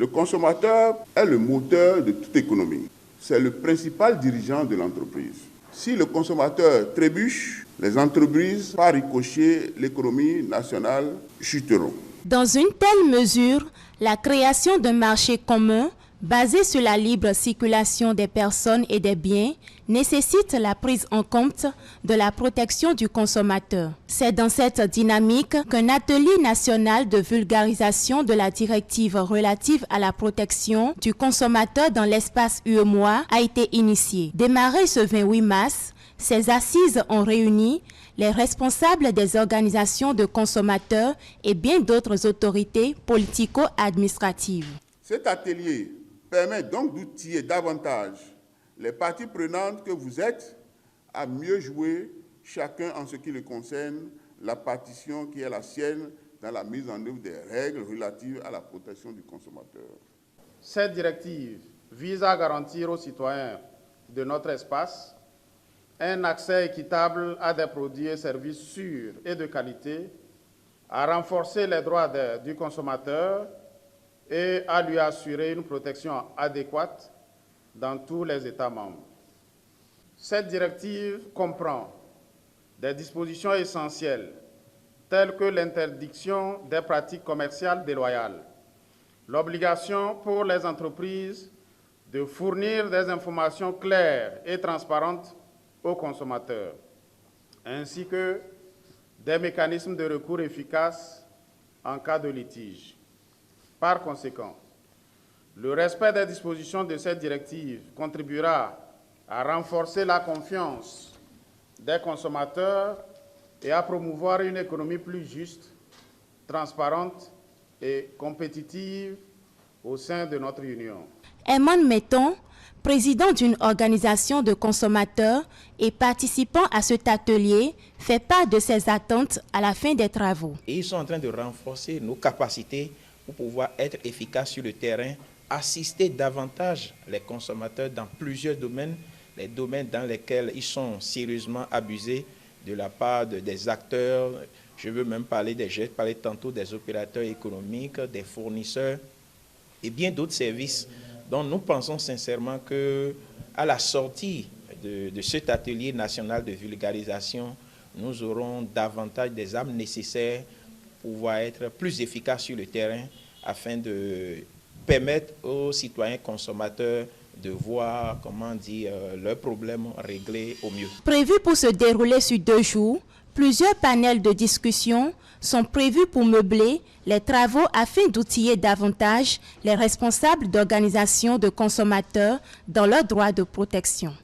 Le consommateur est le moteur de toute économie. C'est le principal dirigeant de l'entreprise. Si le consommateur trébuche, les entreprises, par ricochet, l'économie nationale chuteront. Dans une telle mesure, la création d'un marché commun basé sur la libre circulation des personnes et des biens nécessite la prise en compte de la protection du consommateur. C'est dans cette dynamique qu'un atelier national de vulgarisation de la directive relative à la protection du consommateur dans l'espace UEMOA a été initié. Démarré ce 28 mars, ces assises ont réuni les responsables des organisations de consommateurs et bien d'autres autorités politico-administratives. Cet atelier permet donc d'outiller davantage les parties prenantes que vous êtes à mieux jouer, chacun en ce qui le concerne, la partition qui est la sienne dans la mise en œuvre des règles relatives à la protection du consommateur. Cette directive vise à garantir aux citoyens de notre espace un accès équitable à des produits et services sûrs et de qualité, à renforcer les droits du consommateur et à lui assurer une protection adéquate dans tous les États membres. Cette directive comprend des dispositions essentielles telles que l'interdiction des pratiques commerciales déloyales, l'obligation pour les entreprises de fournir des informations claires et transparentes aux consommateurs, ainsi que des mécanismes de recours efficaces en cas de litige. Par conséquent, le respect des dispositions de cette directive contribuera à renforcer la confiance des consommateurs et à promouvoir une économie plus juste, transparente et compétitive au sein de notre Union. Herman Metton, président d'une organisation de consommateurs et participant à cet atelier, fait part de ses attentes à la fin des travaux. Et ils sont en train de renforcer nos capacités pour pouvoir être efficaces sur le terrain, assister davantage les consommateurs dans plusieurs domaines, les domaines dans lesquels ils sont sérieusement abusés de la part des acteurs. Je veux même parler j'ai parlé tantôt des opérateurs économiques, des fournisseurs et bien d'autres services. Donc nous pensons sincèrement qu'à la sortie de cet atelier national de vulgarisation, nous aurons davantage des armes nécessaires pour pouvoir être plus efficaces sur le terrain afin de permettre aux citoyens consommateurs de voir, leurs problèmes réglés au mieux. Prévu pour se dérouler sur 2 jours, plusieurs panels de discussion sont prévus pour meubler les travaux afin d'outiller davantage les responsables d'organisations de consommateurs dans leurs droits de protection.